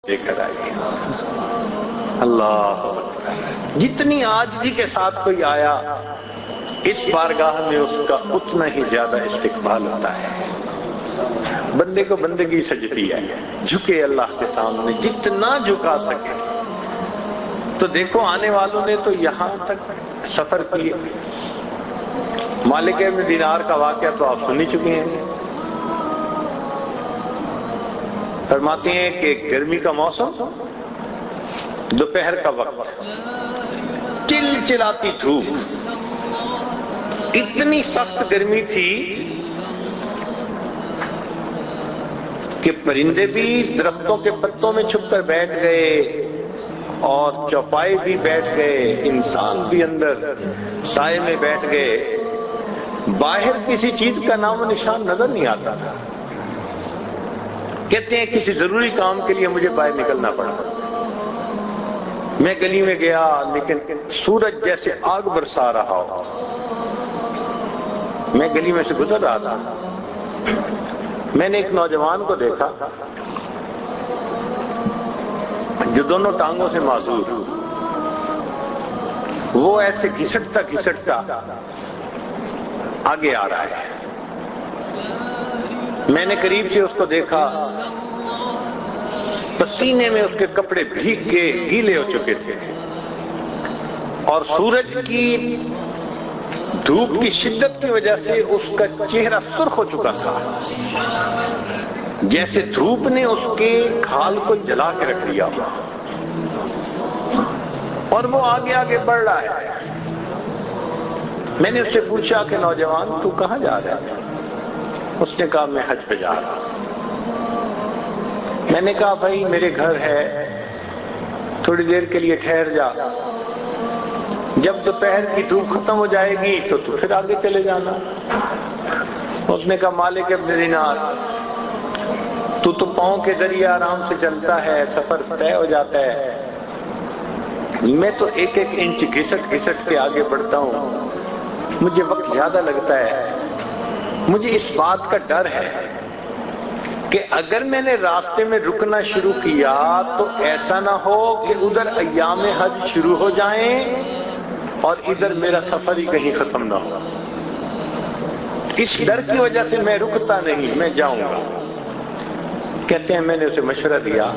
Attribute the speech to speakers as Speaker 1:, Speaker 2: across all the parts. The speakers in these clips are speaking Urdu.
Speaker 1: لے کر آئیے۔ اللہ جتنی عاجزی کے ساتھ کوئی آیا اس بارگاہ میں اس کا اتنا ہی زیادہ استقبال ہوتا ہے۔ بندے کو بندگی سجتی ہے، جھکے اللہ کے سامنے جتنا جھکا سکے۔ تو دیکھو آنے والوں نے تو یہاں تک سفر کیے۔ مالک ابن دینار کا واقعہ تو آپ سن ہی چکے ہیں۔ فرماتے ہیں کہ گرمی کا موسم، دوپہر کا وقت، چل چلاتی دھوپ، اتنی سخت گرمی تھی کہ پرندے بھی درختوں کے پتوں میں چھپ کر بیٹھ گئے اور چوپائے بھی بیٹھ گئے، انسان بھی اندر سائے میں بیٹھ گئے۔ باہر کسی چیز کا نام و نشان نظر نہیں آتا تھا۔ کہتے ہیں کسی ضروری کام کے لیے مجھے باہر نکلنا پڑا، میں گلی میں گیا لیکن سورج جیسے آگ برسا رہا ہو۔ میں گلی میں سے گزر رہا تھا، میں نے ایک نوجوان کو دیکھا جو دونوں ٹانگوں سے معذور، وہ ایسے گھسٹتا گھسٹتا آگے آ رہا ہے۔ میں نے قریب سے اس کو دیکھا، پسینے میں اس کے کپڑے بھیگ کے گیلے ہو چکے تھے اور سورج کی دھوپ کی شدت کی وجہ سے اس کا چہرہ سرخ ہو چکا تھا، جیسے دھوپ نے اس کے کھال کو جلا کے رکھ دیا ہوا، اور وہ آگے آگے بڑھ رہا ہے۔ میں نے اس سے پوچھا کہ نوجوان تو کہاں جا رہا ہے؟ اس نے کہا میں حج پہ جا رہا ہوں۔ میں نے کہا بھائی میرے گھر ہے، تھوڑی دیر کے لیے ٹھہر جا، جب دوپہر کی دھوپ ختم ہو جائے گی تو پھر آگے چلے جانا۔ اس نے کہا مالک ابن دینار تو پاؤں کے ذریعے آرام سے چلتا ہے، سفر طے ہو جاتا ہے، میں تو ایک ایک انچ گھسٹ گھسٹ کے آگے بڑھتا ہوں، مجھے وقت زیادہ لگتا ہے۔ مجھے اس بات کا ڈر ہے کہ اگر میں نے راستے میں رکنا شروع کیا تو ایسا نہ ہو کہ ادھر ایام حج شروع ہو جائیں اور ادھر میرا سفر ہی کہیں ختم نہ ہو۔ اس ڈر کی وجہ سے میں رکتا نہیں، میں جاؤں گا۔ کہتے ہیں میں نے اسے مشورہ دیا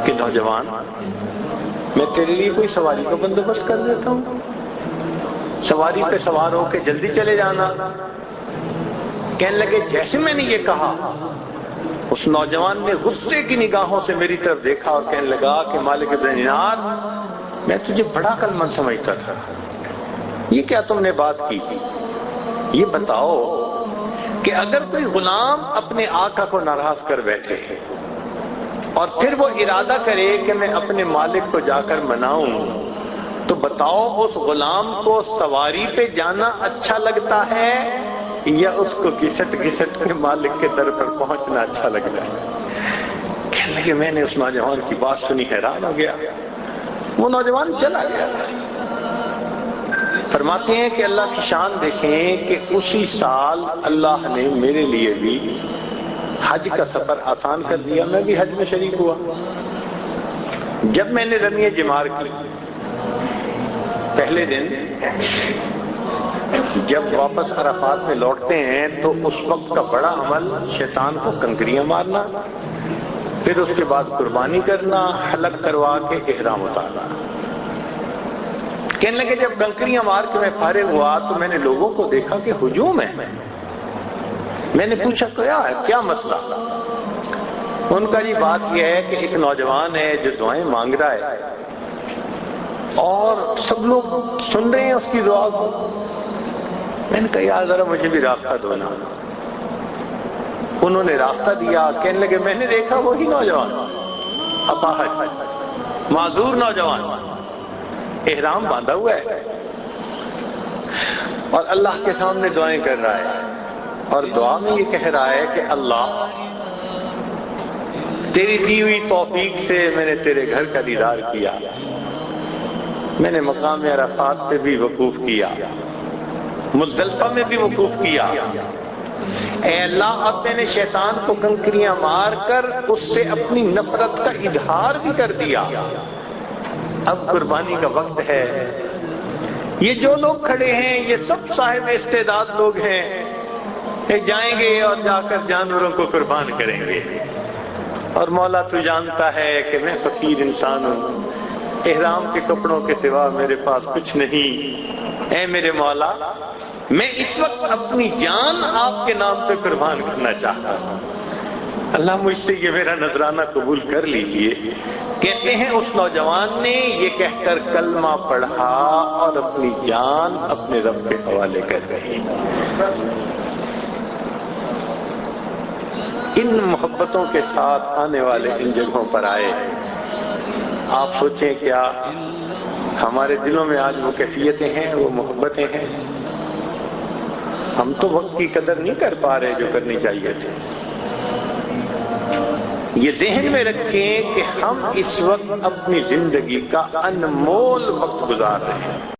Speaker 1: کہ نوجوان میں تیرے لیے کوئی سواری کا بندوبست کر دیتا ہوں، سواری پہ سوار ہو کے جلدی چلے جانا۔ کہنے لگے جیسے میں نے یہ کہا اس نوجوان نے غصے کی نگاہوں سے میری طرف دیکھا اور کہنے لگا کہ مالک ابن دینار میں تجھے بڑا عقل مند سمجھتا تھا، یہ کیا تم نے بات کی؟ یہ بتاؤ کہ اگر کوئی غلام اپنے آقا کو ناراض کر بیٹھے اور پھر وہ ارادہ کرے کہ میں اپنے مالک کو جا کر مناؤں، تو بتاؤ اس غلام کو سواری پہ جانا اچھا لگتا ہے یا اس کو گھسٹ گھسٹ کے مالک کے در پر پہنچنا اچھا لگتا ہے؟ کہنے لگے میں نے اس نوجوان کی بات سنی، حیران ہو گیا۔ وہ نوجوان چلا گیا۔ فرماتے ہیں کہ اللہ کی شان دیکھیں کہ اسی سال اللہ نے میرے لیے بھی حج کا سفر آسان کر دیا، میں بھی حج میں شریک ہوا۔ جب میں نے رمی جمار کی پہلے دن، جب واپس عرفات میں لوٹتے ہیں تو اس وقت کا بڑا عمل شیطان کو کنکریاں مارنا، پھر اس کے بعد قربانی کرنا، حلق کروا کے احرام اتارنا۔ کہنے لگے جب کنکریاں مار کے میں فارغ ہوا تو میں نے لوگوں کو دیکھا کہ ہجوم ہے۔ میں نے پوچھا کیا مسئلہ؟ ان کا یہ بات یہ ہے کہ ایک نوجوان ہے جو دعائیں مانگ رہا ہے اور سب لوگ سن رہے ہیں اس کی دعا کو۔ میں نے کہا یار ذرا مجھے بھی راستہ دو نا۔ انہوں نے راستہ دیا۔ کہنے لگے میں نے دیکھا وہی نوجوان اپاہج معذور نوجوان احرام باندھا ہوا ہے اور اللہ کے سامنے دعائیں کر رہا ہے، اور دعا میں یہ کہہ رہا ہے کہ اللہ تیری دی ہوئی توفیق سے میں نے تیرے گھر کا دیدار کیا، میں نے مقام عرفات پہ بھی وقوف کیا، مزدلفہ میں بھی وقوف کیا، اے اللہ اب میں نے شیطان کو کنکریاں مار کر اس سے اپنی نفرت کا اظہار بھی کر دیا، اب قربانی کا وقت ہے۔ یہ جو لوگ کھڑے ہیں یہ سب صاحب استعداد لوگ ہیں، یہ جائیں گے اور جا کر جانوروں کو قربان کریں گے۔ اور مولا تو جانتا ہے کہ میں فقیر انسان ہوں، احرام کے کپڑوں کے سوا میرے پاس کچھ نہیں۔ اے میرے مولا میں اس وقت اپنی جان آپ کے نام پہ قربان کرنا چاہتا ہوں، اللہ مجھ سے یہ میرا نذرانہ قبول کر لیجئے۔ کہتے ہیں اس نوجوان نے یہ کہہ کر کلمہ پڑھا اور اپنی جان اپنے رب کے حوالے کر رہی۔ ان محبتوں کے ساتھ آنے والے ان جگہوں پر آئے، آپ سوچیں کیا ہمارے دلوں میں آج وہ کیفیتیں ہیں، وہ محبتیں ہیں؟ ہم تو وقت کی قدر نہیں کر پا رہے جو کرنی چاہیے تھی۔ یہ ذہن میں رکھیں کہ ہم اس وقت اپنی زندگی کا انمول وقت گزار رہے ہیں۔